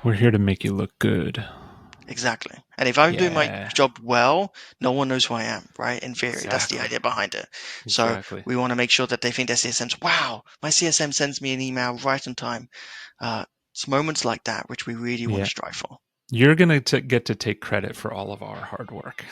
We're here to make you look good. Exactly. And if I'm doing my Yeah, job well, no one knows who I am, right? In theory, that's the exactly. idea behind it. So Exactly. we want to make sure that they think their CSM's, wow, my CSM sends me an email right on time. It's moments like that which we really want to Yeah. strive for. You're going to get to take credit for all of our hard work.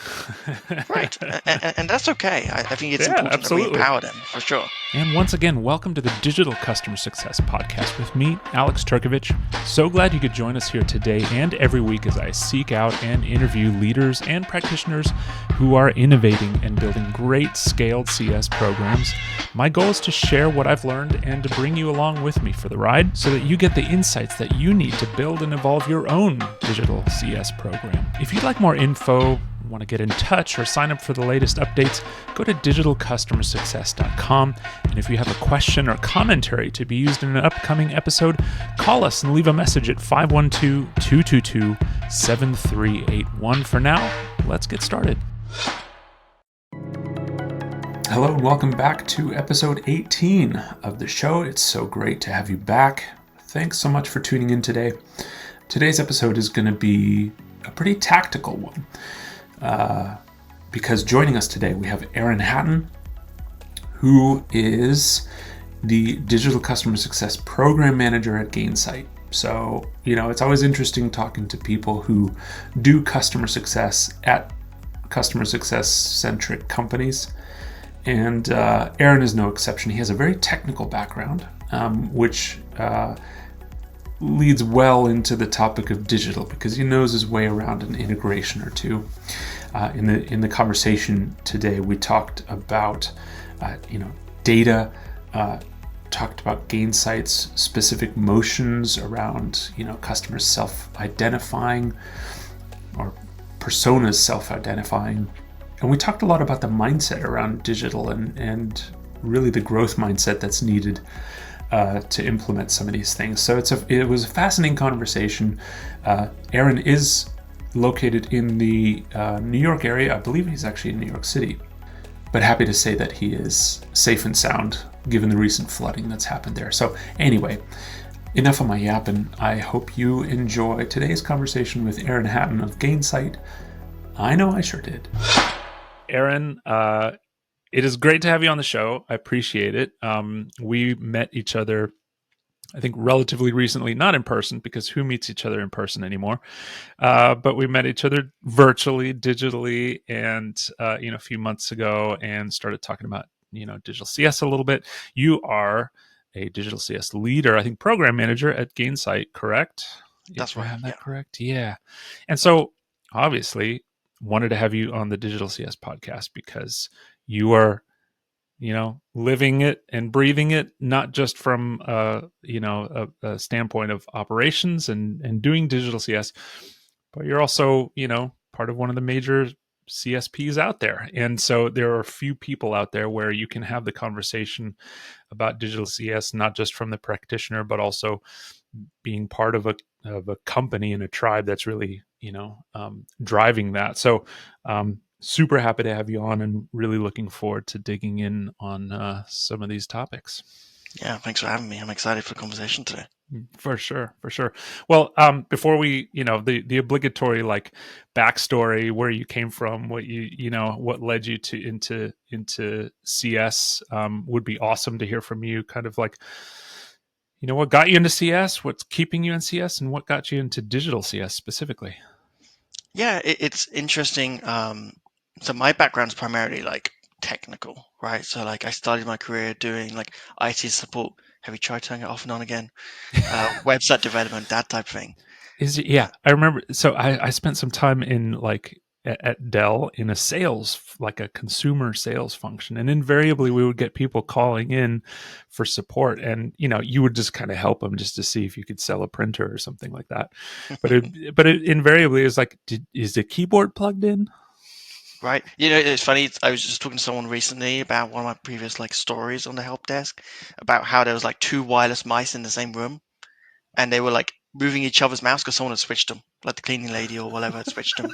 Right. And that's okay. I think it's Yeah, important that we absolutely. empower them, for sure. And once again, welcome to the Digital Customer Success Podcast with me, Alex Turkovich. So glad you could join us here today and every week as I seek out and interview leaders and practitioners who are innovating and building great scaled CS programs. My goal is to share what I've learned and to bring you along with me for the ride so that you get the insights that you need to build and evolve your own digital CS program. If you'd like more info, want to get in touch or sign up for the latest updates, go to digitalcustomersuccess.com. And if you have a question or commentary to be used in an upcoming episode, call us and leave a message at 512-222-7381. For now, let's get started. Hello and welcome back to episode 18 of the show. It's so great to have you back. Thanks so much for tuning in today. Today's episode is going to be a pretty tactical one. Because joining us today, we have Aaron Hatton, who is the Digital Customer Success Program Manager at Gainsight. So, it's always interesting talking to people who do customer success at customer success-centric companies. And Aaron is no exception. He has a very technical background, which leads well into the topic of digital because he knows his way around an integration or two. In the conversation today, we talked about data, talked about Gainsight's specific motions around customers self-identifying or personas self-identifying, and we talked a lot about the mindset around digital and really the growth mindset that's needed to implement some of these things. So it was a fascinating conversation. Aaron is located in the New York area. I believe he's actually in New York City, but happy to say that he is safe and sound given the recent flooding that's happened there. So anyway, enough of my yapping. I hope you enjoy today's conversation with Aaron Hatton of Gainsight. I know I sure did. Aaron, it is great to have you on the show. I appreciate it. We met each other, I think, relatively recently, not in person, because who meets each other in person anymore? But we met each other virtually, digitally, and a few months ago, and started talking about digital CS a little bit. You are a digital CS leader, I think, program manager at Gainsight, correct? That's Do I right. have Yeah. that correct? Yeah. And so, obviously, wanted to have you on the Digital CS podcast because you are living it and breathing it, not just from a standpoint of operations and doing digital CS, but you're also part of one of the major CSPs out there. And so there are a few people out there where you can have the conversation about digital CS, not just from the practitioner, but also being part of a company and a tribe that's really driving that. So super happy to have you on and really looking forward to digging in on some of these topics. Yeah. Thanks for having me. I'm excited for the conversation today. For sure, for sure. Well, before we, the obligatory like backstory, where you came from, what what led you to into CS, would be awesome to hear from you. Kind of like, what got you into CS, what's keeping you in CS, and what got you into digital CS specifically. Yeah, it's interesting. So my background's primarily like technical, right? So like I started my career doing like IT support. Have you tried turning it off and on again? Website development, that type of thing. Yeah, I remember. So I spent some time in like at Dell in a sales, like a consumer sales function, and invariably we would get people calling in for support, and you would just kind of help them just to see if you could sell a printer or something like that. But it invariably is like, is the keyboard plugged in? Right. It's funny. I was just talking to someone recently about one of my previous like stories on the help desk about how there was like two wireless mice in the same room and they were like moving each other's mouse because someone had switched them, like the cleaning lady or whatever had switched them.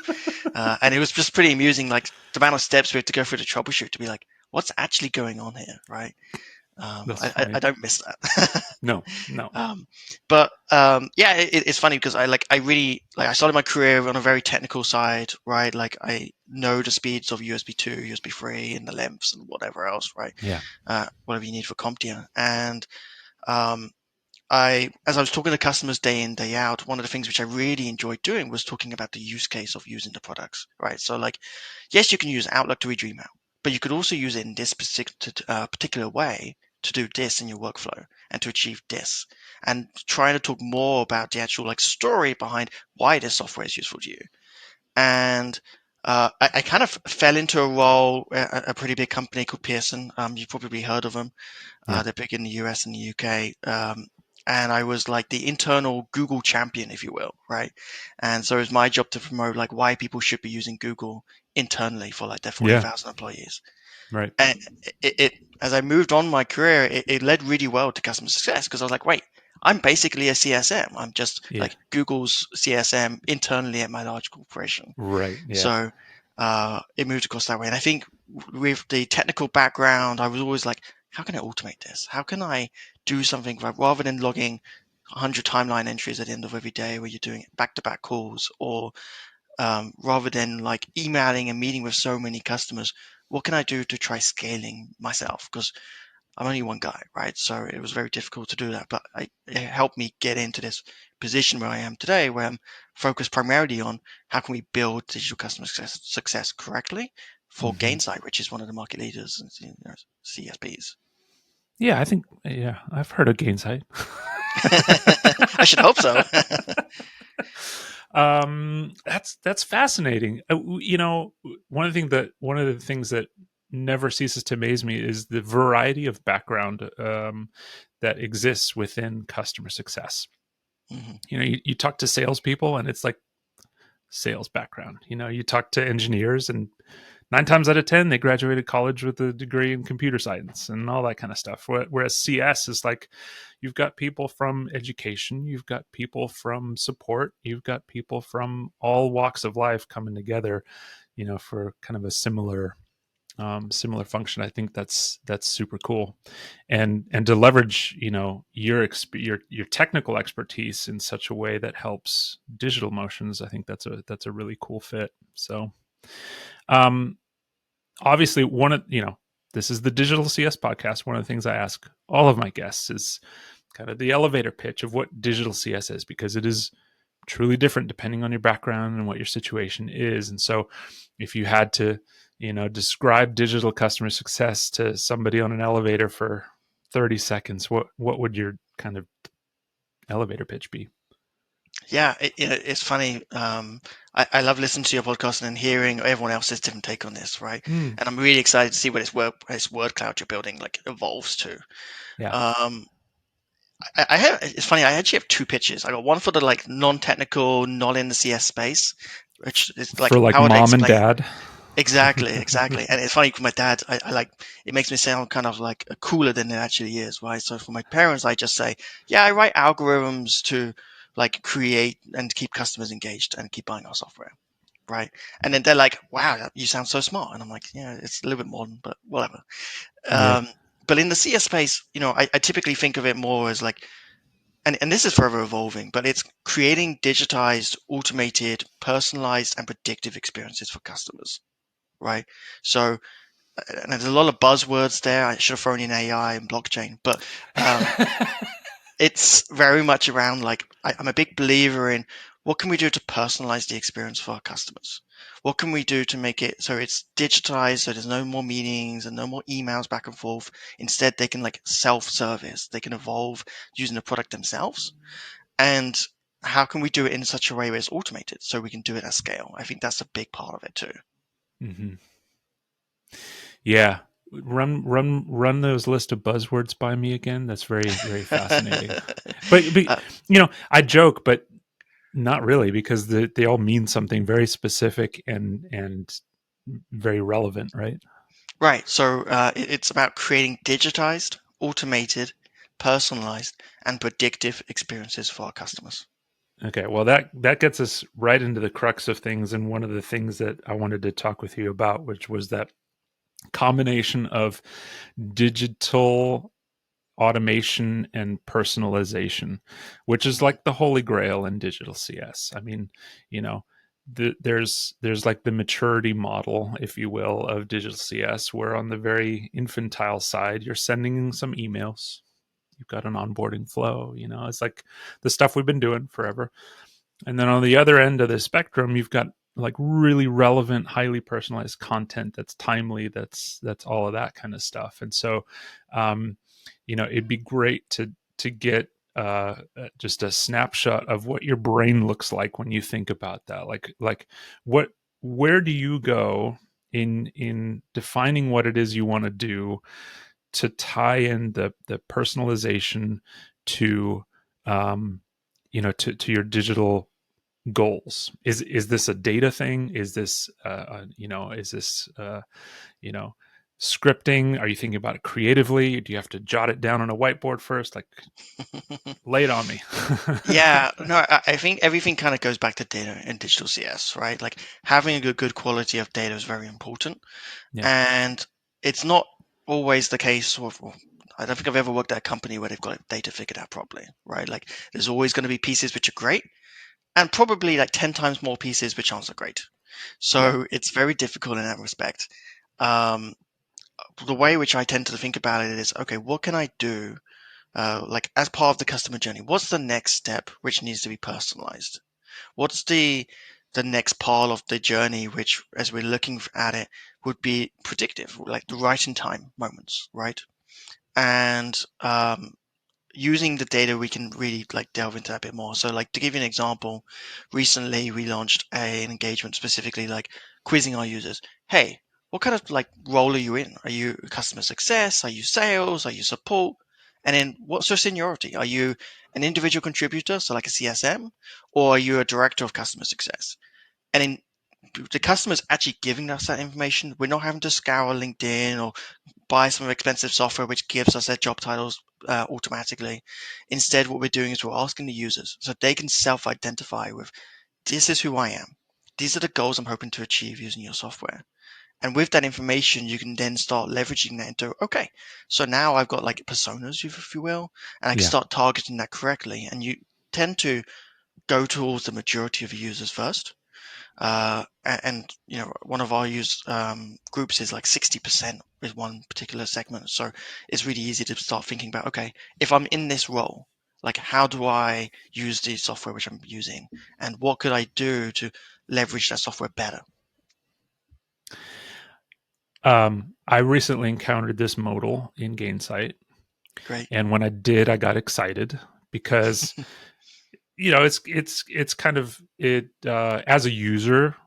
And it was just pretty amusing, like the amount of steps we had to go through to troubleshoot to be like, what's actually going on here, right? That's I funny. don't miss that. No, no. Yeah, it's funny because I really like I started my career on a very technical side, right? Like I know the speeds of USB 2, USB 3, and the lengths and whatever else, right? Yeah. Whatever you need for CompTIA. And um, as I was talking to customers day in, day out, one of the things which I really enjoyed doing was talking about the use case of using the products, right? So like, yes, you can use Outlook to read your email, but you could also use it in this particular way to do this in your workflow and to achieve this, and trying to talk more about the actual like story behind why this software is useful to you. And I kind of fell into a role at a pretty big company called Pearson. You've probably heard of them. Yeah. They're big in the US and the UK. And I was like the internal Google champion, if you will, right? And so it's my job to promote like why people should be using Google internally for like their Yeah. 40,000 employees. Right. And as I moved on my career, it led really well to customer success because I was like, wait, I'm basically a CSM. I'm just Yeah. like Google's CSM internally at my large corporation. Right. Yeah. So it moved across that way. And I think with the technical background, I was always like, how can I automate this? How can I do something rather than logging 100 timeline entries at the end of every day where you're doing back-to-back calls, or rather than like emailing and meeting with so many customers, what can I do to try scaling myself? Because I'm only one guy, right? So it was very difficult to do that. But it helped me get into this position where I am today, where I'm focused primarily on how can we build digital customer success correctly for Hmm. Gainsight, which is one of the market leaders in CSPs. Yeah. I think. Yeah. I've heard of Gainsight. I should hope so. That's fascinating. One of the things that never ceases to amaze me is the variety of background that exists within customer success. Mhm. You talk to salespeople, and it's like sales background. You talk to engineers, and 9 times out of 10, they graduated college with a degree in computer science and all that kind of stuff. Whereas CS is like, you've got people from education, you've got people from support, you've got people from all walks of life coming together, for kind of a similar function. I think that's super cool, and to leverage your technical expertise in such a way that helps digital motions. I think that's a really cool fit. So, um, obviously, this is the Digital CS podcast. One of the things I ask all of my guests is kind of the elevator pitch of what digital CS is, because it is truly different depending on your background and what your situation is. And so if you had to, describe digital customer success to somebody on an elevator for 30 seconds, what would your kind of elevator pitch be? Yeah, it's funny. I love listening to your podcast and hearing everyone else's different take on this, right? Mm, And I'm really excited to see what this word cloud you're building like evolves to. yeah. Um, it's funny. I actually have two pitches. I got one for the like non-technical, not in the CS space, which is like For like how would I mom and explain? dad. Exactly, exactly. And it's funny for my dad. I like it makes me sound kind of like cooler than it actually is, right? So for my parents, I just say, yeah, I write algorithms to like create and keep customers engaged and keep buying our software, right? And then they're like, wow, you sound so smart. And I'm like, yeah, it's a little bit modern, but whatever. Yeah. Um, but in the CS space, I typically think of it more as like, and this is forever evolving, but it's creating digitized, automated, personalized, and predictive experiences for customers, right? So, and there's a lot of buzzwords there. I should have thrown in AI and blockchain, but um, it's very much around like I'm a big believer in what can we do to personalize the experience for our customers? What can we do to make it so it's digitized, so there's no more meetings and no more emails back and forth. Instead, they can like self-service. They can evolve using the product themselves. And how can we do it in such a way where it's automated so we can do it at scale? I think that's a big part of it too. Hmm. Yeah. Run those list of buzzwords by me again. That's very, very fascinating. But Uh, I joke, but not really, because they all mean something very specific and very relevant, right? right. So it's about creating digitized, automated, personalized, and predictive experiences for our customers. Okay, well that gets us right into the crux of things, and one of the things that I wanted to talk with you about, which was that combination of digital automation and personalization, which is like the holy grail in digital CS. I mean, you know, there's like the maturity model, if you will, of digital CS, where on the very infantile side, you're sending some emails. You've got an onboarding flow, it's like the stuff we've been doing forever. And then on the other end of the spectrum, you've got like really relevant, highly personalized content that's timely, that's all of that kind of stuff. And so um, it'd be great to get just a snapshot of what your brain looks like when you think about that. Like what where do you go in defining what it is you want to do to tie in the personalization to to your digital goals? Is this a data thing? Is this you know scripting? Are you thinking about it creatively? Do you have to jot it down on a whiteboard first? Like, lay it on me. Yeah, no, I think everything kind of goes back to data in digital CS, right? Like having a good quality of data is very important. Yeah, And it's not always the case of, I don't think I've ever worked at a company where they've got data figured out properly, right? Like there's always going to be pieces which are great and probably like 10 times more pieces which aren't so great. yeah, So it's very difficult in that respect. Um, the way which I tend to think about it is, okay, what can I do like as part of the customer journey? What's the next step which needs to be personalized? What's the next part of the journey which, as we're looking at it, would be predictive, like the right in time moments, right? And using the data, we can really like delve into that a bit more. So, like to give you an example, recently we launched an engagement specifically like quizzing our users. Hey, what kind of like role are you in? Are you customer success? Are you sales? Are you support? And then what's your seniority? Are you an individual contributor, so like a CSM, or are you a director of customer success? And then the customer's actually giving us that information. We're not having to scour LinkedIn or buy some expensive software which gives us their job titles automatically. Instead, what we're doing is we're asking the users so they can self-identify with, this is who I am. These are the goals I'm hoping to achieve using your software. And with that information, you can then start leveraging that into, okay, so now I've got like personas, if you will, and I can yeah. start targeting that correctly. And you tend to go towards the majority of users first. And one of our use groups is like 60% is one particular segment. So it's really easy to start thinking about, okay, if I'm in this role, like how do I use the software which I'm using, and what could I do to leverage that software better? I recently encountered this modal in Gainsight, Great. and when I did, I got excited because it's kind of it as a user,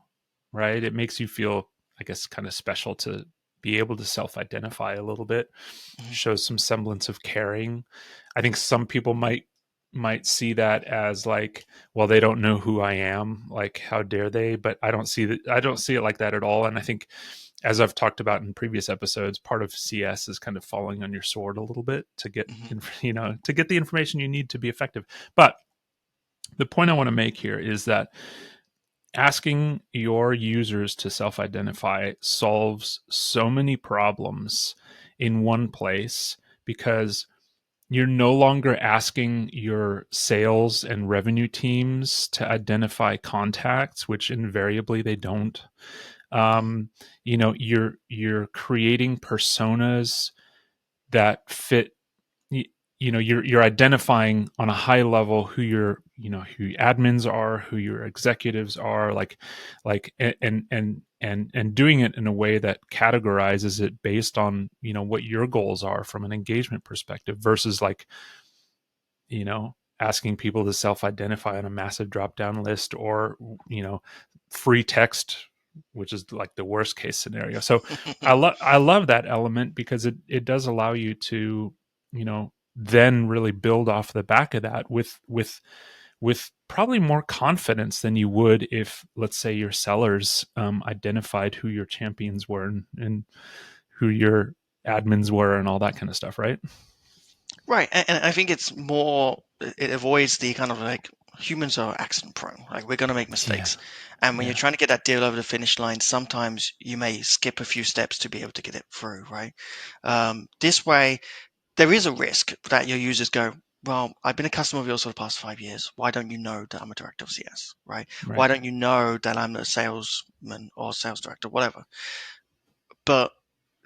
right? It makes you feel, I guess, kind of special to be able to self-identify a little bit, Mhm. shows some semblance of caring. I think some people might see that as like, well, they don't know who I am, like how dare they? But I don't see it like that at all. And I think, as I've talked about in previous episodes, part of CS is kind of falling on your sword a little bit to get Mhm. to get the information you need to be effective. But the point I want to make here is that asking your users to self-identify solves so many problems in one place, because you're no longer asking your sales and revenue teams to identify contacts, which invariably they don't. Mhm. You're creating personas that fit. You're identifying on a high level who your admins are, who your executives are, like and doing it in a way that categorizes it based on what your goals are from an engagement perspective, versus like asking people to self-identify on a massive drop down list, or you know free text, which is like the worst case scenario. So I love that element, because it does allow you to then really build off the back of that with probably more confidence than you would if, let's say, your sellers identified who your champions were, and who your admins were, and all that kind of stuff, right? Right, and I think it's more, it avoids the kind of like, humans are accident prone. Like we're going to make Yeah, mistakes, and when you're yeah, trying to get that deal over the finish line, sometimes you may skip a few steps to be able to get it through. Right, this way, there is a risk that your users go, well, I've been a customer of yours for the past 5 years. Why don't you know that I'm a director of CS, right? Why Right. don't you know that I'm a salesman or sales director, whatever? But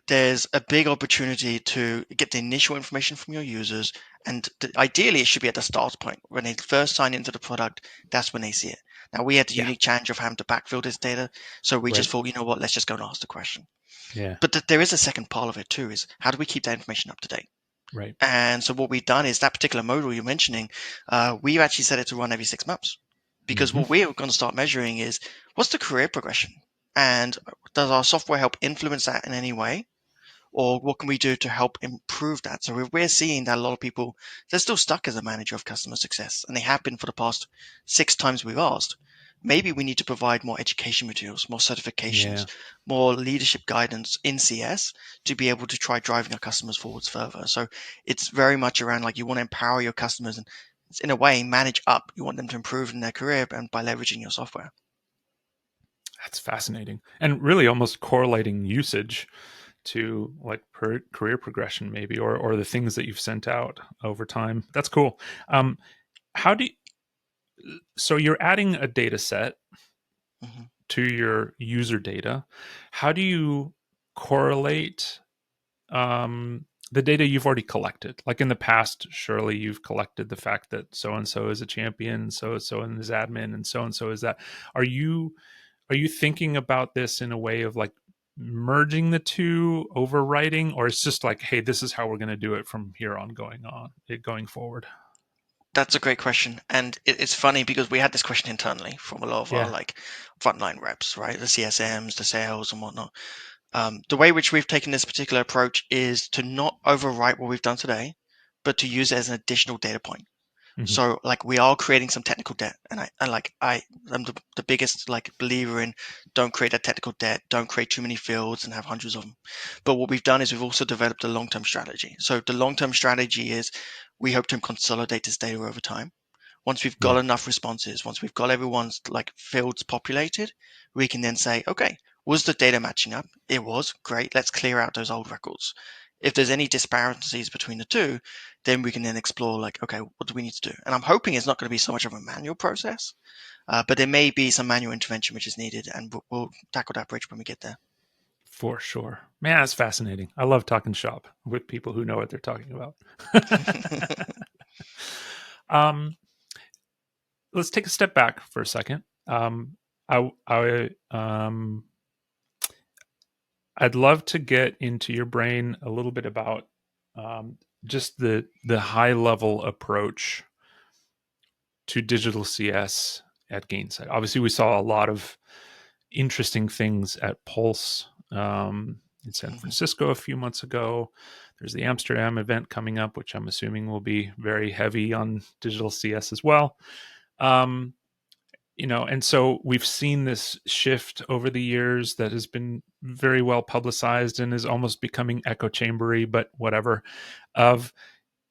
there's a big opportunity to get the initial information from your users. And ideally, it should be at the start point. When they first sign into the product, that's when they see it. Now, we had the Yeah. unique challenge of having to backfill this data. So we just Right. thought, you know what, let's just go and ask the question. Yeah. But there is a second part of it too, is how do we keep that information up to date? Right. And so what we've done is that particular modal you're mentioning, we've actually set it to run every 6 months. Because Hmm. what we're going to start measuring is what's the career progression? And does our software help influence that in any way? Or what can we do to help improve that? So we're seeing that a lot of people, they're still stuck as a manager of customer success, and they have been for the past 6 times we've asked. Maybe we need to provide more education materials, more certifications, Yeah. more leadership guidance in CS to be able to try driving our customers forwards further. So it's very much around like you want to empower your customers and in a way manage up. You want them to improve in their career and by leveraging your software. That's fascinating. And really almost correlating usage to like career progression maybe, or the things that you've sent out over time. That's cool. How do you, so you're adding a data set Mhm. to your user data. How do you correlate the data you've already collected? Like in the past, surely you've collected the fact that so and so is a champion, so and so is admin, and so is that. Are you thinking about this in a way of like merging the two, overwriting, or it's just like, hey, this is how we're going to do it from here on, going forward? That's a great question, and it's funny because we had this question internally from a lot of our Yeah. like frontline reps, right? The CSMs, the sales, and whatnot. The way which we've taken this particular approach is to not overwrite what we've done today, but to use it as an additional data point. Hmm. So like we are creating some technical debt, and I'm the biggest like believer in don't create a technical debt, don't create too many fields and have hundreds of them. But what we've done is we've also developed a long-term strategy. So the long-term strategy is we hope to consolidate this data over time. Once we've got Yeah. enough responses, once we've got everyone's like fields populated, we can then say, okay, was the data matching up? It was great. Let's clear out those old records. If there's any disparities between the two, then we can then explore like, okay, what do we need to do? And I'm hoping it's not going to be so much of a manual process, but there may be some manual intervention which is needed, and we'll tackle that bridge when we get there. For sure. Man, that's fascinating. I love talking shop with people who know what they're talking about. um, let's take a step back for a second. I'd love to get into your brain a little bit about um, just the high level approach to digital CS at Gainsight. Obviously, we saw a lot of interesting things at Pulse in San Francisco a few months ago. There's the Amsterdam event coming up, which I'm assuming will be very heavy on digital CS as well. Um, and so we've seen this shift over the years that has been very well publicized and is almost becoming echo chambery, but whatever. Of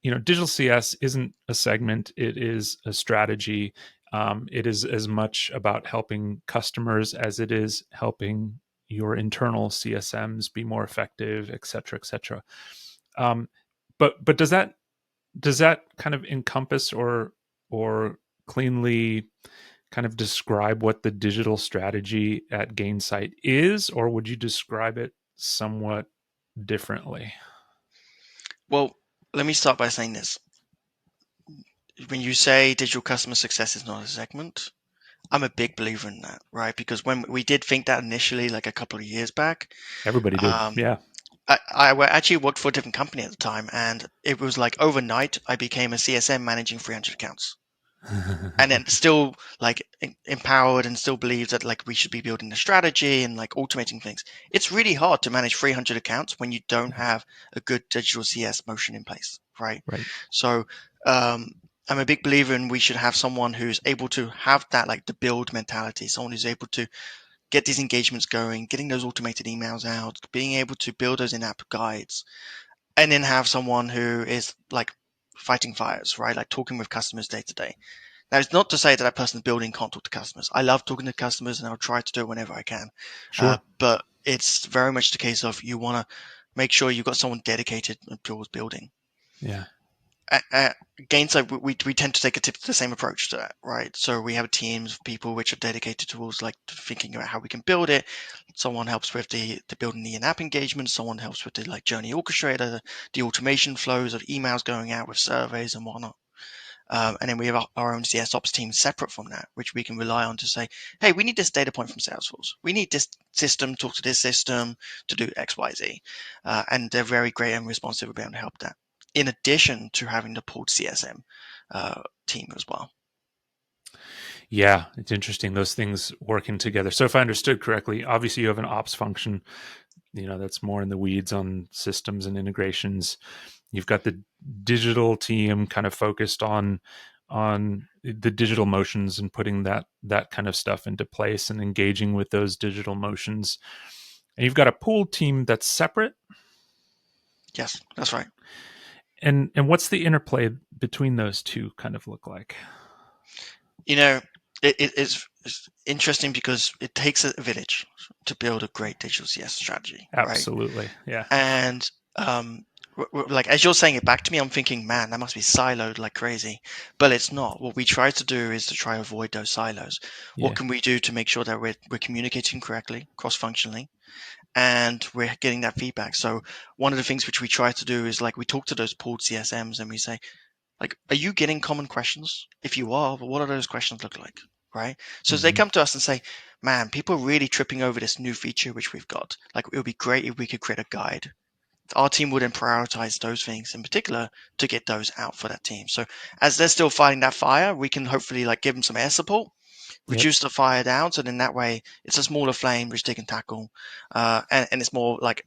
digital CS isn't a segment; it is a strategy. It is as much about helping customers as it is helping your internal CSMs be more effective, et cetera, et cetera. Um, but does that kind of encompass or cleanly kind of describe what the digital strategy at Gainsight is, or would you describe it somewhat differently? Well, let me start by saying this. When you say digital customer success is not a segment, I'm a big believer in that, right? Because when we did think that initially, like a couple of years back, Everybody did, um, yeah. I actually worked for a different company at the time, and it was like overnight I became a CSM managing 300 accounts, and then still like empowered and still believed that like we should be building the strategy and like automating things. It's really hard to manage 300 accounts when you don't Yeah, have a good digital CS motion in place, right? right. So um, I'm a big believer in we should have someone who's able to have that like the build mentality, someone who's able to get these engagements going, getting those automated emails out, being able to build those in-app guides, and then have someone who is like fighting fires, right? Like talking with customers day to day. Now, it's not to say that that person building can't talk to customers. I love talking to customers, and I'll try to do it whenever I can. Sure. But it's very much the case of you want to make sure you've got someone dedicated towards building. Yeah. At Gainsight, we tend to take the same approach to that, right? So we have teams of people which are dedicated towards like thinking about how we can build it. Someone helps with the building the in-app engagement. Someone helps with the like journey orchestrator, the automation flows of emails going out with surveys and whatnot. And then we have our own CS ops team separate from that, which we can rely on to say, hey, we need this data point from Salesforce. We need this system, talk to this system to do X, Y, Z. And they're very great and responsive about to help that, in addition to having the pooled CSM team as well. Yeah, it's interesting, those things working together. So if I understood correctly, obviously you have an ops function, that's more in the weeds on systems and integrations. You've got the digital team kind of focused on the digital motions and putting that kind of stuff into place and engaging with those digital motions. And you've got a pool team that's separate. Yes, that's right. And what's the interplay between those two kind of look like? You know, it's interesting because it takes a village to build a great digital CS strategy, right? Absolutely. Yeah. And like as you're saying it back to me, I'm thinking, man, that must be siloed like crazy. But it's not. What we try to do is to try to avoid those silos. What Yeah. can we do to make sure that we're communicating correctly, cross-functionally, and we're getting that feedback? So one of the things which we try to do is like we talk to those pooled CSMs and we say, like, are you getting common questions? If you are, what do those questions look like? Right. So as they Mm-hmm. come to us and say, man, people are really tripping over this new feature which we've got. Like, it would be great if we could create a guide. Our team would then prioritize those things in particular to get those out for that team. So as they're still fighting that fire, we can hopefully like give them some air support, Yep. reduce the fire down. So then that way it's a smaller flame which they can tackle. And it's more like,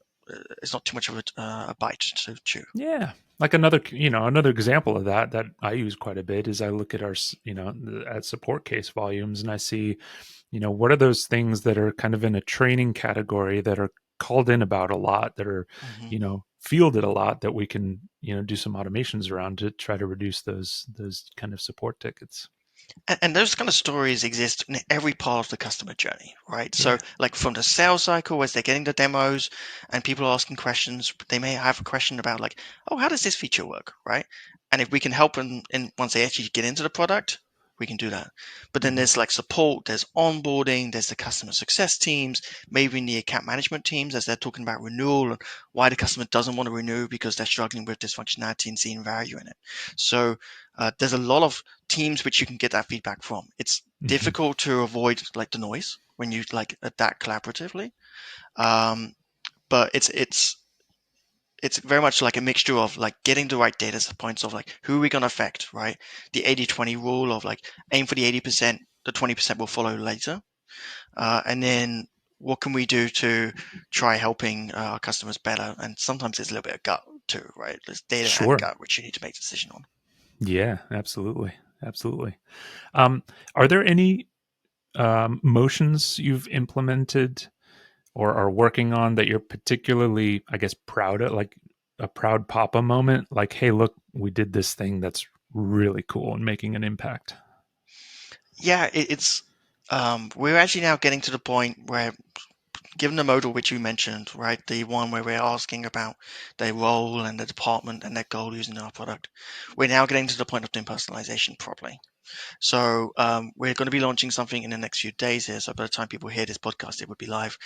it's not too much of a bite to chew. Yeah. Like another example of that I use quite a bit is I look at at support case volumes and I see, what are those things that are kind of in a training category that are called in about a lot, that are, Mm-hmm. fielded a lot, that we can, do some automations around to try to reduce those kind of support tickets. And those kind of stories exist in every part of the customer journey, right? So, Yeah. like from the sales cycle, as they're getting the demos and people are asking questions, they may have a question about, like, oh, how does this feature work, right? And if we can help them in once they actually get into the product, we can do that. But then Mm-hmm. there's like support, there's onboarding, there's the customer success teams, maybe in the account management teams as they're talking about renewal and why the customer doesn't want to renew because they're struggling with this functionality and seeing value in it. So there's a lot of teams which you can get that feedback from. It's Mm-hmm. difficult to avoid like the noise when you like adapt collaboratively, um, but it's very much like a mixture of like getting the right data points of like who are we going to affect, right? The 80-20 rule of like aim for the 80%, the 20% will follow later, and then what can we do to try helping our customers better? And sometimes it's a little bit of gut too, right? There's data and Sure. gut which you need to make a decision on. Yeah, absolutely. Absolutely. Are there any motions you've implemented or are working on that you're particularly, I guess, proud of, like a proud papa moment? Like, hey, look, we did this thing that's really cool and making an impact. Yeah, it's we're actually now getting to the point where, given the modal which you mentioned, right, the one where we're asking about their role and the department and their goal using our product, we're now getting to the point of doing personalization properly. So we're going to be launching something in the next few days here. So by the time people hear this podcast, it would be live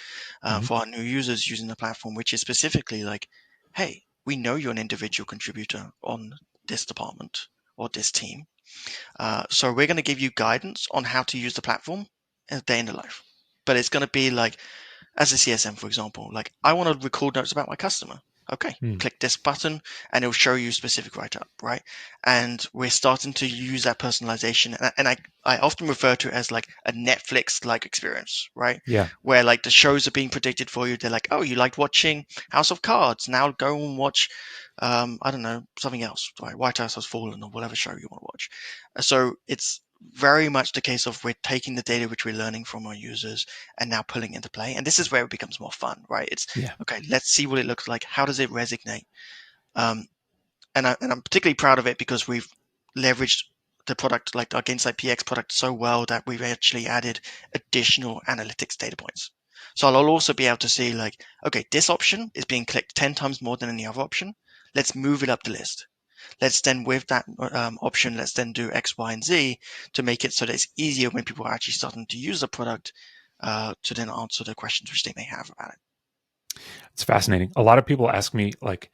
Mm-hmm. for our new users using the platform, which is specifically like, hey, we know you're an individual contributor on this department or this team. So we're going to give you guidance on how to use the platform in a day in the life. But it's going to be like, as a CSM, for example, like I want to record notes about my customer. Okay, Mm. click this button and it'll show you specific write up, right? And we're starting to use that personalization. And I often refer to it as like a Netflix like experience, right? Yeah. Where like the shows are being predicted for you. They're like, oh, you liked watching House of Cards. Now go and watch, I don't know, something else, right? White House Has Fallen or whatever show you want to watch. So it's very much the case of we're taking the data which we're learning from our users and now pulling into play. And this is where it becomes more fun, right? It's Yeah. okay. Let's see what it looks like. How does it resonate? Um, and I'm particularly proud of it because we've leveraged the product, like our Gainsight PX product, so well that we've actually added additional analytics data points. So I'll also be able to see like, okay, this option is being clicked 10 times more than any other option. Let's move it up the list. Let's then, with that option, let's then do X, Y, and Z to make it so that it's easier when people are actually starting to use the product to then answer the questions which they may have about it. It's fascinating. A lot of people ask me, like,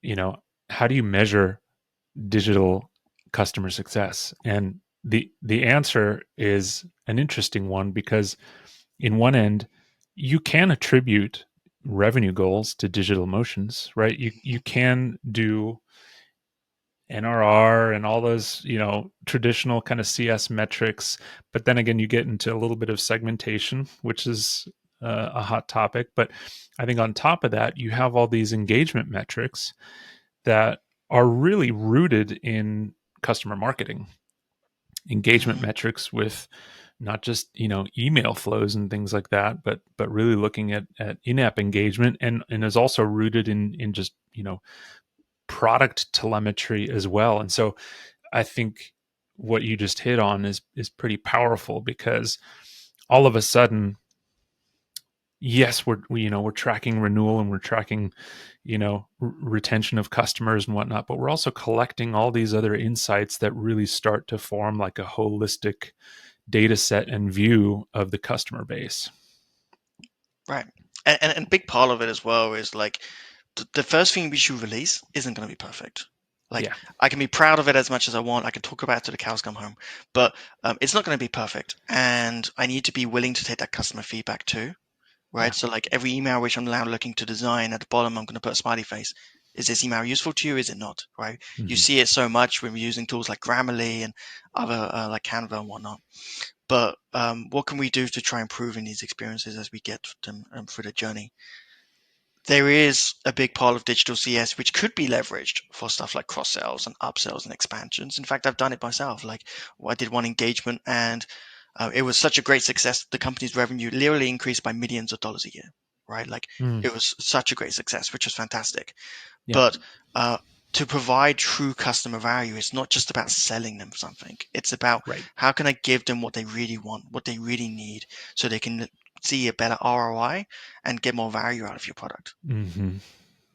you know, how do you measure digital customer success? And the answer is an interesting one, because in one end, you can attribute revenue goals to digital motions, right? You can do NRR and all those, traditional kind of CS metrics. But then again, you get into a little bit of segmentation, which is a hot topic. But I think on top of that, you have all these engagement metrics that are really rooted in customer marketing. Engagement Mm-hmm. metrics with not just email flows and things like that, but really looking at in-app engagement, and is also rooted in just product telemetry as well. And so I think what you just hit on is pretty powerful, because all of a sudden, yes, we're tracking renewal, and we're tracking retention of customers and whatnot, but we're also collecting all these other insights that really start to form like a holistic data set and view of the customer base. Right. And a big part of it as well is like the first thing we should release isn't going to be perfect. Like, Yeah. I can be proud of it as much as I want. I can talk about it till the cows come home, but it's not going to be perfect. And I need to be willing to take that customer feedback too, right? Yeah. So like every email which I'm now looking to design, at the bottom, I'm going to put a smiley face. Is this email useful to you? Is it not? Right? You Mm-hmm. see it so much when we're using tools like Grammarly and other like Canva and whatnot. But what can we do to try improving these experiences as we get them through the journey? There is a big part of digital CS which could be leveraged for stuff like cross sells and upsells and expansions. In fact, I've done it myself. Like, I did one engagement, and it was such a great success. The company's revenue literally increased by millions of dollars a year, right? Like, Mm. it was such a great success, which was fantastic. Yeah. But uh, to provide true customer value, it's not just about selling them something. It's about Right. how can I give them what they really want, what they really need, so they can see a better ROI and get more value out of your product. Mm-hmm.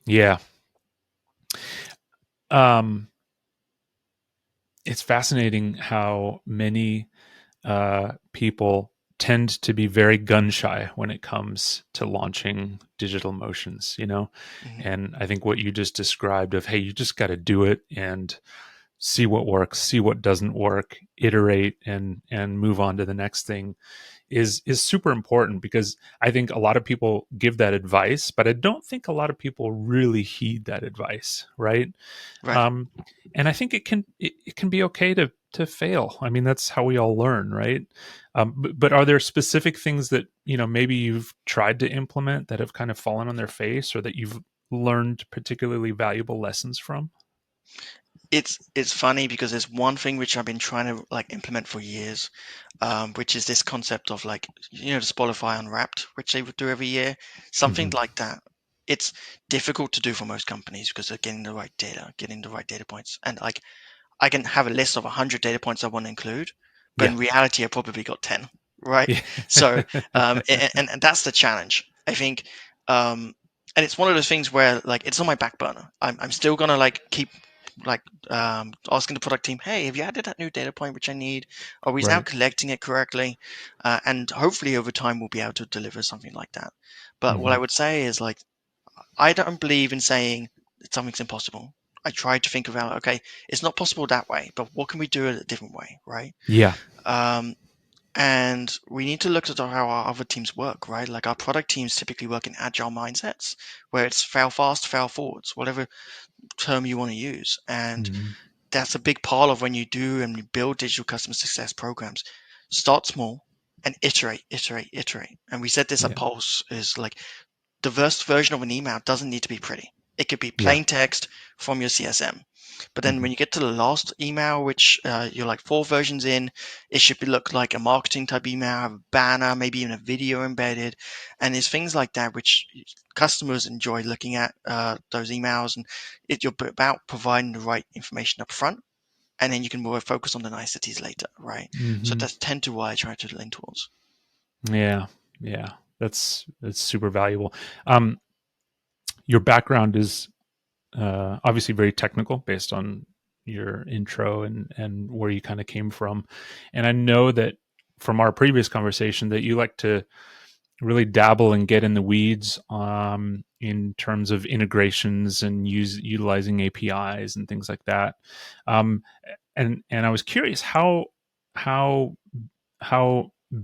Yeah. Um, it's fascinating how many people tend to be very gun shy when it comes to launching digital motions, Mhm. and I think what you just described of, hey, you just got to do it and see what works, see what doesn't work, iterate, and move on to the next thing is super important, because I think a lot of people give that advice, but I don't think a lot of people really heed that advice, right? Right. um, and I think it can be okay to fail. I mean, that's how we all learn, right? But are there specific things that maybe you've tried to implement that have kind of fallen on their face, or that you've learned particularly valuable lessons from? It's funny because there's one thing which I've been trying to like implement for years, which is this concept of like, the Spotify Unwrapped, which they would do every year, something Hmm. like that. It's difficult to do for most companies because they're getting the right data, getting the right data points, and like I can have a list of 100 data points I want to include, but Yeah. in reality, I probably got 10, right? Yeah. So, and that's the challenge, I think. Um, and it's one of those things where like it's on my back burner. I'm still gonna like keep like asking the product team, hey, have you added that new data point which I need? Are we now Right. collecting it correctly? And hopefully over time we'll be able to deliver something like that. But what I Hmm. would say is like I don't believe in saying that something's impossible. I try to think about, okay, it's not possible that way, but what can we do it a different way, right? Yeah. Um, and we need to look at how our other teams work, right? Like our product teams typically work in agile mindsets, where it's fail fast, fail forwards, whatever term you want to use. And Hmm. that's a big part of when you do and you build digital customer success programs. Start small and iterate, iterate, iterate. And we said this at Yeah. Pulse is like the first version of an email doesn't need to be pretty. It could be Yeah. plain text from your CSM. But then Hmm. when you get to the last email, which you're like 4 versions in, it should look like a marketing type email, have a banner, maybe even a video embedded. And there's things like that which customers enjoy looking at those emails. And you're about providing the right information up front. And then you can more focus on the niceties later, right? So Hmm. that's tend to why I try to lean towards. Yeah. Yeah. That's super valuable. Um, your background is obviously very technical based on your intro and where you kind of came from. And I know that from our previous conversation that you like to really dabble and get in the weeds in terms of integrations and utilizing APIs and things like that. Um, and I was curious how how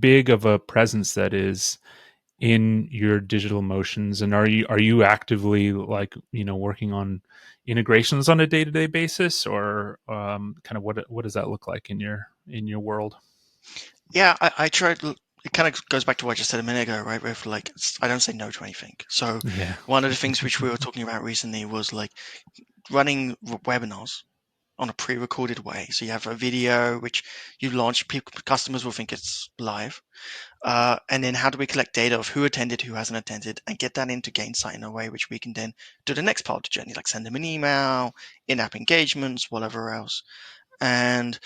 big of a presence that is in your digital motions, and are you actively, like, working on integrations on a day-to-day basis, or kind of what does that look like in your world? Yeah, I tried. It kind of goes back to what I just said a minute ago, right? Where like I don't say no to anything. So Yeah. one of the things which we were talking about recently was like running webinars on a pre-recorded way. So you have a video which you launch, people, customers will think it's live, and then how do we collect data of who attended, who hasn't attended, and get that into Gainsight in a way which we can then do the next part of the journey, like send them an email, in-app engagements, whatever else. And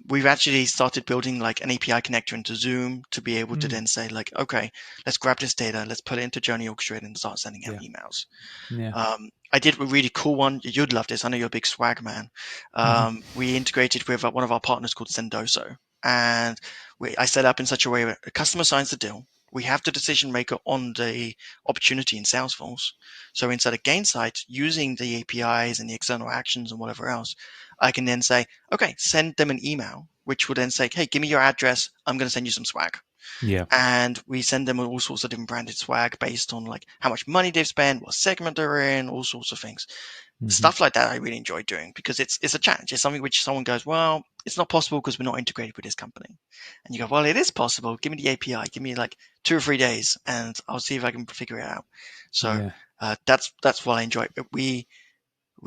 we've actually started building like an API connector into Zoom to be able to Mm, then say like, okay, let's grab this data, let's put it into Journey Orchestrator and start sending out yeah. emails. Yeah. I did a really cool one. You'd love this. I know you're a big swag man. Hmm. We integrated with one of our partners called Sendoso, and I set up in such a way where a customer signs the deal. We have the decision maker on the opportunity in Salesforce. So inside of Gainsight, using the APIs and the external actions and whatever else, I can then say, okay, send them an email, which will then say, hey, give me your address. I'm going to send you some swag, Yeah. and we send them all sorts of different branded swag based on like how much money they've spent, what segment they're in, all sorts of things. Hmm. Stuff like that I really enjoy doing because it's a challenge. It's something which someone goes, well, it's not possible because we're not integrated with this company. And you go, well, it is possible. Give me the API. Give me like 2 or 3 days, and I'll see if I can figure it out. So Yeah. that's what I enjoy. We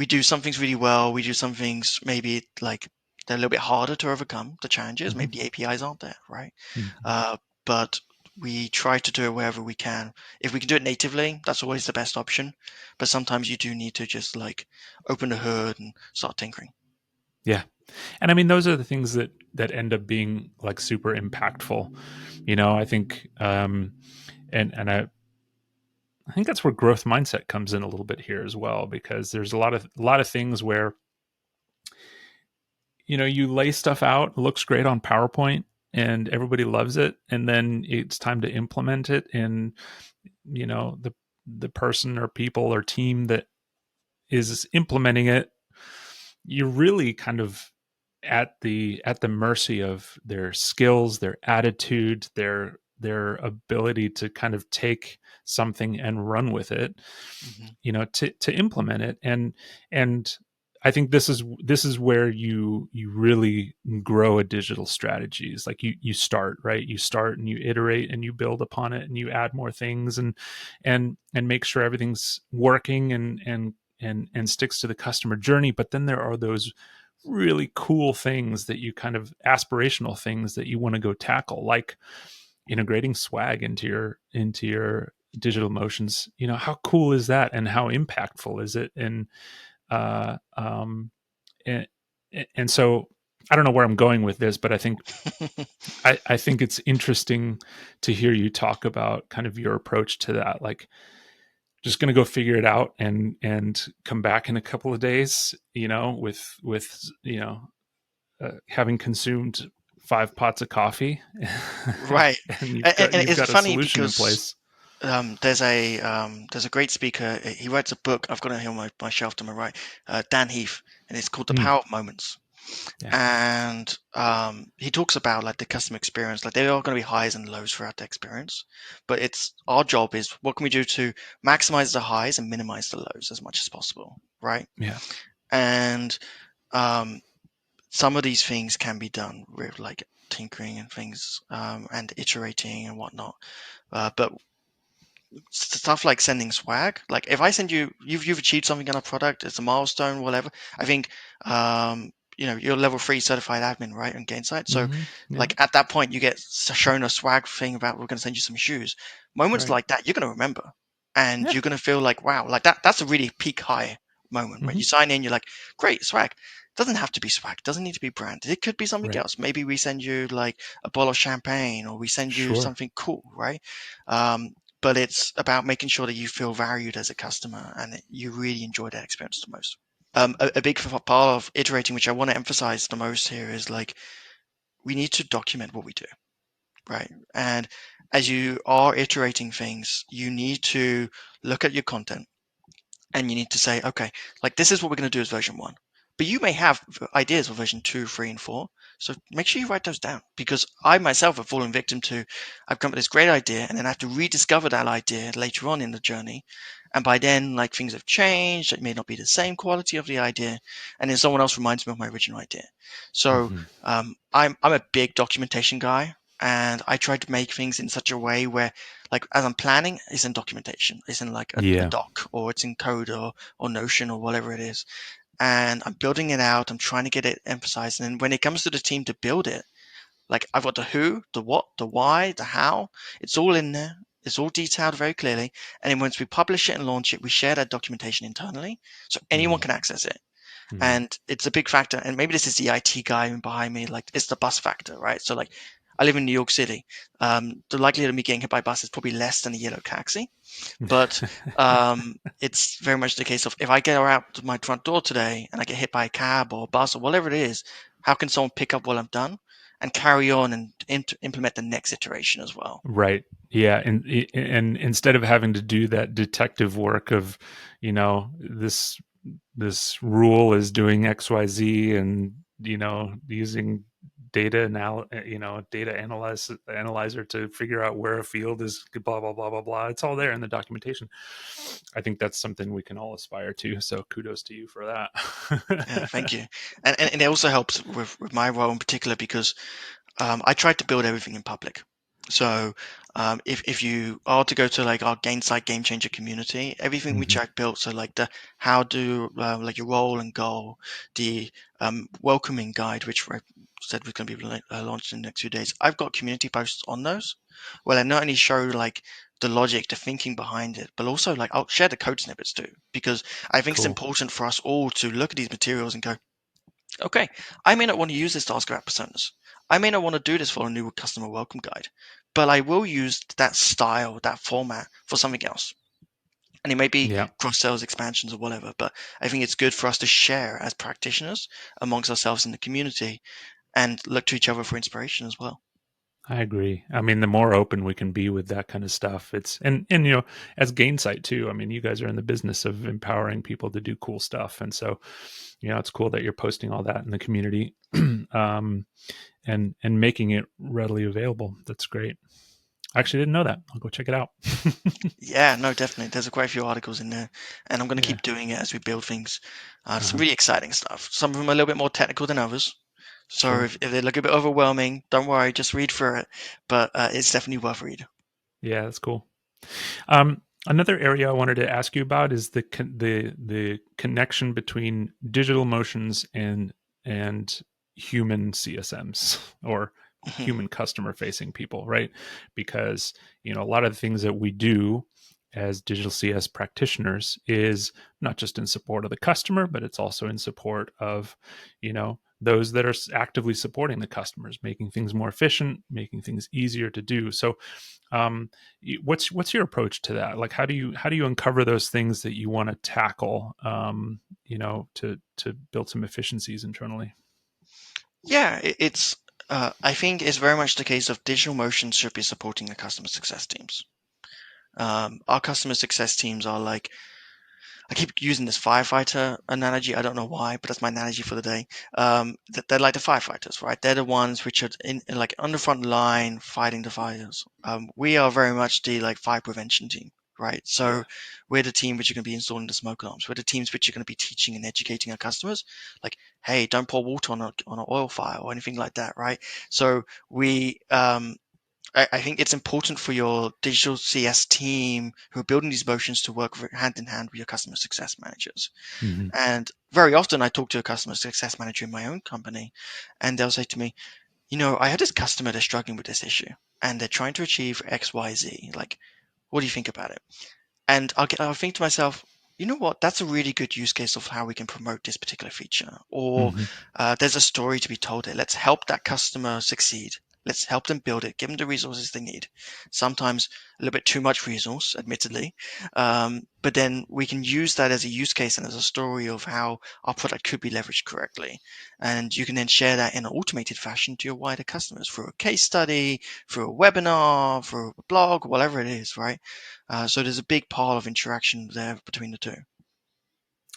do some things really well. We do some things maybe like they're a little bit harder to overcome the challenges. Hmm. Maybe the APIs aren't there, right? Hmm. Uh, but we try to do it wherever we can. If we can do it natively, that's always the best option. But sometimes you do need to just like open the hood and start tinkering. Yeah. And I mean, those are the things that end up being like super impactful. I think, and I think that's where growth mindset comes in a little bit here as well, because there's a lot of things where you lay stuff out, it looks great on PowerPoint, and everybody loves it, and then it's time to implement it, and the person or people or team that is implementing it, you're really kind of at the mercy of their skills, their attitude, their ability to kind of take something and run with it, Hmm. to implement it. And I think this is where you really grow a digital strategy. Is like you start, right, you start and you iterate and you build upon it and you add more things and make sure everything's working and sticks to the customer journey. But then there are those really cool things that you kind of aspirational things that you want to go tackle, like integrating swag into your digital motions. How cool is that, and how impactful is it? Uh um and, and so I don't know where I'm going with this, but I think it's interesting to hear you talk about kind of your approach to that, like just going to go figure it out and come back in a couple of days, with having consumed 5 pots of coffee, Right. and you've And, got and you've it's got a funny solution in because place. there's a great speaker. He writes a book. I've got it here on my shelf to my right. Dan Heath, and it's called The Mm, Power of Moments. yeah. And he talks about like the customer experience. Like there are going to be highs and lows throughout the experience, but it's our job is what can we do to maximize the highs and minimize the lows as much as possible, right? Yeah. And um, some of these things can be done with like tinkering and things and iterating and whatnot. But stuff like sending swag, like if I send you, you've achieved something on a product, it's a milestone, whatever. I think you're level 3 certified admin, right, on Gainsight. So Yeah. like at that point, you get shown a swag thing about we're going to send you some shoes. Moments Right. like that, you're going to remember, and Yeah. you're going to feel like wow, like that's a really peak high moment where Hmm. you sign in, you're like, great swag. Doesn't have to be swag, doesn't need to be branded. It could be something Right. else. Maybe we send you like a bottle of champagne, or we send you Sure. something cool, right? Um, but it's about making sure that you feel valued as a customer and that you really enjoy that experience the most. A big part of iterating, which I want to emphasize the most here, is like we need to document what we do, right? And as you are iterating things, you need to look at your content and you need to say, okay, like this is what we're going to do as version 1. But you may have ideas for version 2, 3, and 4. So make sure you write those down, because I myself have fallen victim to, I've come up with this great idea and then I have to rediscover that idea later on in the journey. And by then, like things have changed. It may not be the same quality of the idea. And then someone else reminds me of my original idea. So Hmm. I'm a big documentation guy. And I try to make things in such a way where, like, as I'm planning, it's in documentation. It's in like a Yeah. doc, or it's in code, or Notion, or whatever it is. And I'm building it out. I'm trying to get it emphasized. And then when it comes to the team to build it, like I've got the who, the what, the why, the how. It's all in there. It's all detailed very clearly. And then once we publish it and launch it, we share that documentation internally so anyone Hmm. can access it. Hmm. And it's a big factor. And maybe this is the IT guy behind me. Like it's the bus factor, right? So like I live in New York City. The likelihood of me getting hit by a bus is probably less than a yellow taxi. But it's very much the case of if I get out to my front door today and I get hit by a cab or a bus or whatever it is, how can someone pick up what I've done and carry on and implement the next iteration as well? Right. Yeah. And instead of having to do that detective work of, this rule is doing XYZ, and using data analyzer to figure out where a field is, blah blah blah blah blah. It's all there in the documentation. I think that's something we can all aspire to. So kudos to you for Yeah, that. thank you. And it also helps with my role in particular because I tried to build everything in public. So if you are to go to like our Gainsight Game Changer community, everything which Hmm. I've built, so like the how do like your role and goal, the welcoming guide, which I said was going to be launched in the next few days, I've got community posts on those. Well, I not only show like the logic, the thinking behind it, but also like I'll share the code snippets too, because I think it's Cool. important for us all to look at these materials and go, okay, I may not want to use this to ask about personas. I may not want to do this for a new customer welcome guide, but I will use that style, that format for something else. And it may be Yeah, cross sales expansions or whatever, but I think it's good for us to share as practitioners amongst ourselves in the community and look to each other for inspiration as well. I agree. I mean, the more open we can be with that kind of stuff, it's and as Gainsight too. I mean, you guys are in the business of empowering people to do cool stuff, and so it's cool that you're posting all that in the community, and making it readily available. That's great. I actually didn't know that. I'll go check it out. Yeah, no, definitely. There's quite a few articles in there, and I'm going to Yeah. keep doing it as we build things. Some Uh-huh. really exciting stuff. Some of them are a little bit more technical than others. So Sure. if they look a bit overwhelming, don't worry, just read through it. But it's definitely worth reading. Yeah, that's cool. Another area I wanted to ask you about is the connection between digital motions and human CSMs, or Mhm. human customer facing people, right? Because a lot of the things that we do as digital CS practitioners is not just in support of the customer, but it's also in support of those that are actively supporting the customers, making things more efficient, making things easier to do. So um, what's your approach to that? Like, how do you uncover those things that you want to tackle, to build some efficiencies internally? Yeah, it's. I think it's very much the case of digital motion should be supporting the customer success teams. Our customer success teams are like I keep using this firefighter analogy. I don't know why, but that's my analogy for the day. They're like the firefighters, right? They're the ones which are like on the front line fighting the fires. We are very much the like fire prevention team, right? So Yeah. we're the team which are going to be installing the smoke alarms. We're the teams which are going to be teaching and educating our customers, like, hey, don't pour water on an oil fire or anything like that, right? So I think it's important for your digital CS team who are building these motions to work hand in hand with your customer success managers. Hmm. And very often I talk to a customer success manager in my own company, and they'll say to me, I had this customer that's struggling with this issue and they're trying to achieve XYZ. Like, what do you think about it? And I'll think to myself, you know what? That's a really good use case of how we can promote this particular feature. Or Hmm. there's a story to be told here. Let's help that customer succeed. Let's help them build it, give them the resources they need. Sometimes a little bit too much resource, admittedly. But then we can use that as a use case and as a story of how our product could be leveraged correctly. And you can then share that in an automated fashion to your wider customers through a case study, through a webinar, through a blog, whatever it is, right? So there's a big pile of interaction there between the two.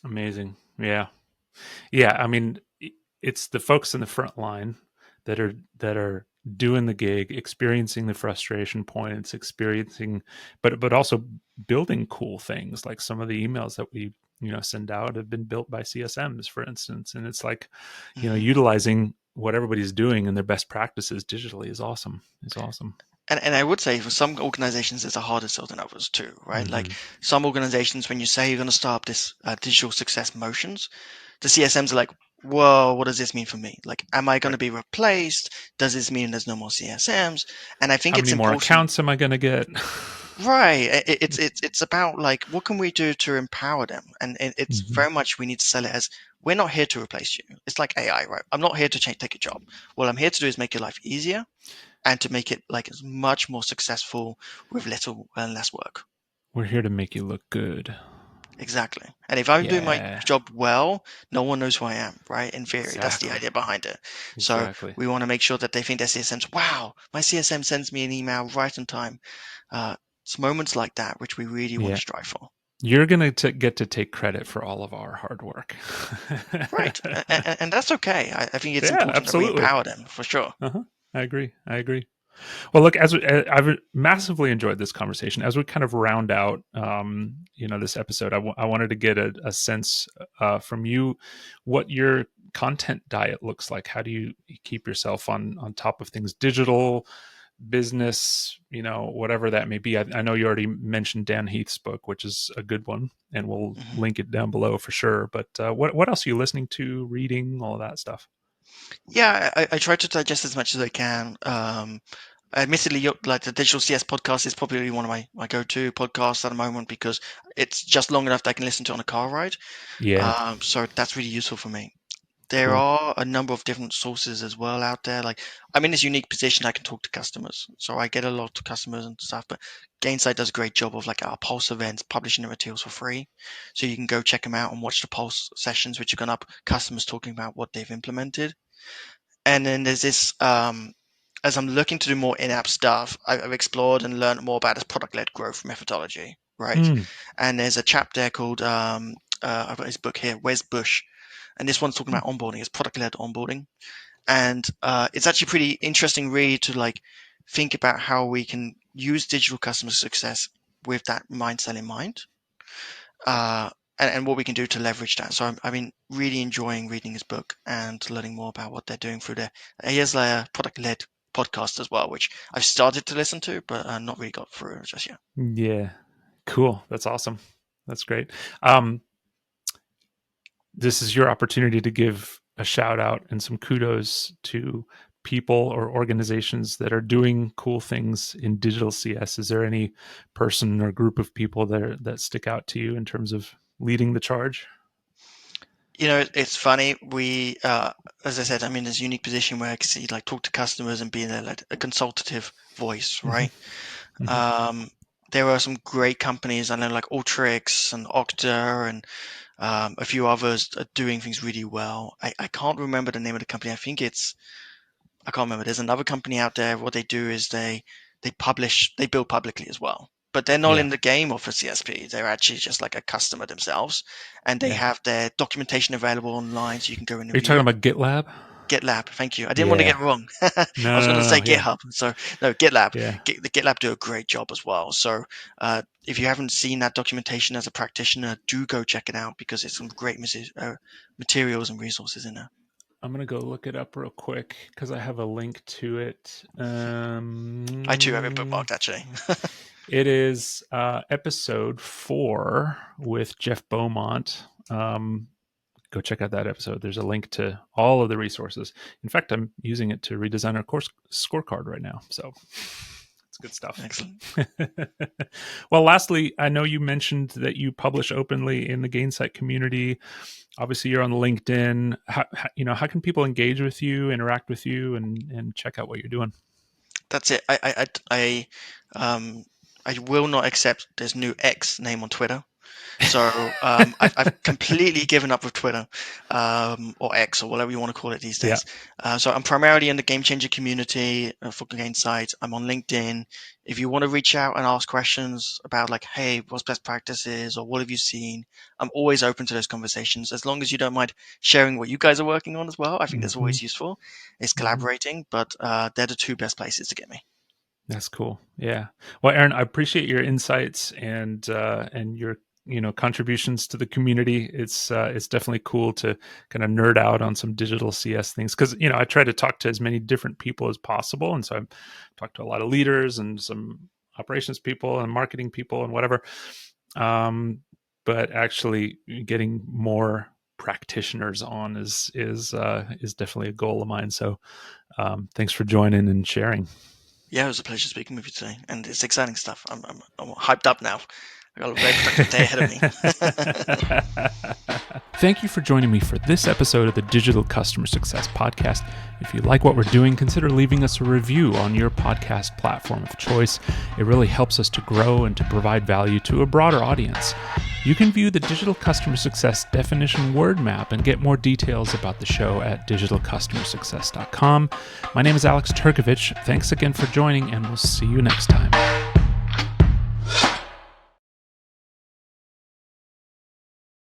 Amazing. Yeah. Yeah. I mean, it's the folks in the front line that are doing the gig, experiencing the frustration points, experiencing, but also building cool things. Like some of the emails that we send out have been built by CSMs, for instance, and it's like Mhm. utilizing what everybody's doing and their best practices digitally is awesome. It's awesome. And I would say for some organizations, it's a harder sell than others too, right? Like Hmm. some organizations, when you say you're going to start up this digital success motions, the CSMs are like, whoa, what does this mean for me? Like, am I going to Right. be replaced? Does this mean there's no more CSMs? And I think How it's many more important, accounts am I going to get? right? It's about like, what can we do to empower them? And it's Hmm. very much we need to sell it as we're not here to replace you. It's like AI, right? I'm not here to take a job. What I'm here to do is make your life easier and to make it like as much more successful with little and less work. We're here to make you look good. Exactly. And if I'm doing my Yeah, job well, no one knows who I am, right? In theory, that's the exactly. idea behind it. So Exactly. we want to make sure that they think their CSM's, wow, my CSM sends me an email right on time. It's moments like that which we really want to Yeah. strive for. You're going to get to take credit for all of our hard work. Right. And that's okay. I think it's Yeah, important that we absolutely. empower them for sure. Uh-huh. I agree. I agree. Well, look, I've massively enjoyed this conversation. As we kind of round out, this episode, I wanted to get a sense from you what your content diet looks like. How do you keep yourself on top of things digital, business, whatever that may be? I know you already mentioned Dan Heath's book, which is a good one, and we'll Mhm. link it down below for sure. But what else are you listening to, reading, all of that stuff? Yeah, I try to digest as much as I can. Admittedly, like the Digital CS podcast is probably one of my go-to podcasts at the moment because it's just long enough that I can listen to on a car ride. Yeah, So that's really useful for me. There cool. are a number of different sources as well out there. Like I'm in this unique position, I can talk to customers, so I get a lot of customers and stuff. But Gainsight does a great job of like our pulse events, publishing the materials for free, so you can go check them out and watch the pulse sessions, which are going up customers talking about what they've implemented. And then there's this, as I'm looking to do more in-app stuff, I've explored and learned more about this product-led growth methodology, right? Mm, And there's a chap there called, I've got his book here, Where's Bush? And this one's talking about onboarding, it's product-led onboarding. And it's actually pretty interesting read to like think about how we can use digital customer success with that mindset in mind. Uh, and what we can do to leverage that. So I've been really enjoying reading his book and learning more about what they're doing through their. He has a product-led podcast as well, which I've started to listen to, but not really got through just yet. yeah, cool. That's awesome. That's great. Um, this is your opportunity to give a shout out and some kudos to people or organizations that are doing cool things in digital CS. Is there any person or group of people that stick out to you in terms of leading the charge? You know, it's funny. As I said, I'm in this unique position where I can see, like, talk to customers and be in like a consultative voice, Hmm. right? Hmm. Um, there are some great companies I know, like Ultrix and Okta and a few others are doing things really well. I can't remember the name of the company. I can't remember. There's another company out there. What they do is they build publicly as well. But they're not Yeah, in the game of a CSP. They're actually just like a customer themselves, and they yeah. have their documentation available online, so you can go and Are you review talking it. about GitLab? GitLab, thank you. I didn't want to get Yeah. it wrong. I No, was no, going to no, say no. Yeah, GitHub. So no, GitLab. yeah. The GitLab do a great job as well. So if you haven't seen that documentation as a practitioner, do go check it out because it's some great materials and resources in there. I'm gonna go look it up real quick because I have a link to it. I too have it bookmarked actually. It is episode 4 with Jeff Beaumont. Go check out that episode. There's a link to all of the resources. In fact, I'm using it to redesign our course scorecard right now. So it's good stuff. Excellent. Well, lastly, I know you mentioned that you publish openly in the Gainsight community. Obviously, you're on LinkedIn. How can people engage with you, interact with you, and check out what you're doing? That's it. I will not accept this new X name on Twitter. So I've completely given up with Twitter, or X, or whatever you want to call it these days. So I'm primarily in the Game Changer community for Gainsight. I'm on LinkedIn. If you want to reach out and ask questions about like, hey, what's best practices, or what have you seen, I'm always open to those conversations. As long as you don't mind sharing what you guys are working on as well, I think that's always useful. It's collaborating, but they're the two best places to get me. That's cool. Yeah. Well, Aaron, I appreciate your insights and your contributions to the community. It's definitely cool to kind of nerd out on some digital CS things because I try to talk to as many different people as possible, and so I've talked to a lot of leaders and some operations people and marketing people and whatever. But actually, getting more practitioners on is definitely a goal of mine. So, thanks for joining and sharing. Yeah, it was a pleasure speaking with you today, and it's exciting stuff. I'm hyped up now. I got a very productive day ahead of me. Thank you for joining me for this episode of the Digital Customer Success Podcast. If you like what we're doing, consider leaving us a review on your podcast platform of choice. It really helps us to grow and to provide value to a broader audience. You can view the Digital Customer Success definition word map and get more details about the show at digitalcustomersuccess.com. My name is Alex Turkovich. Thanks again for joining, and we'll see you next time.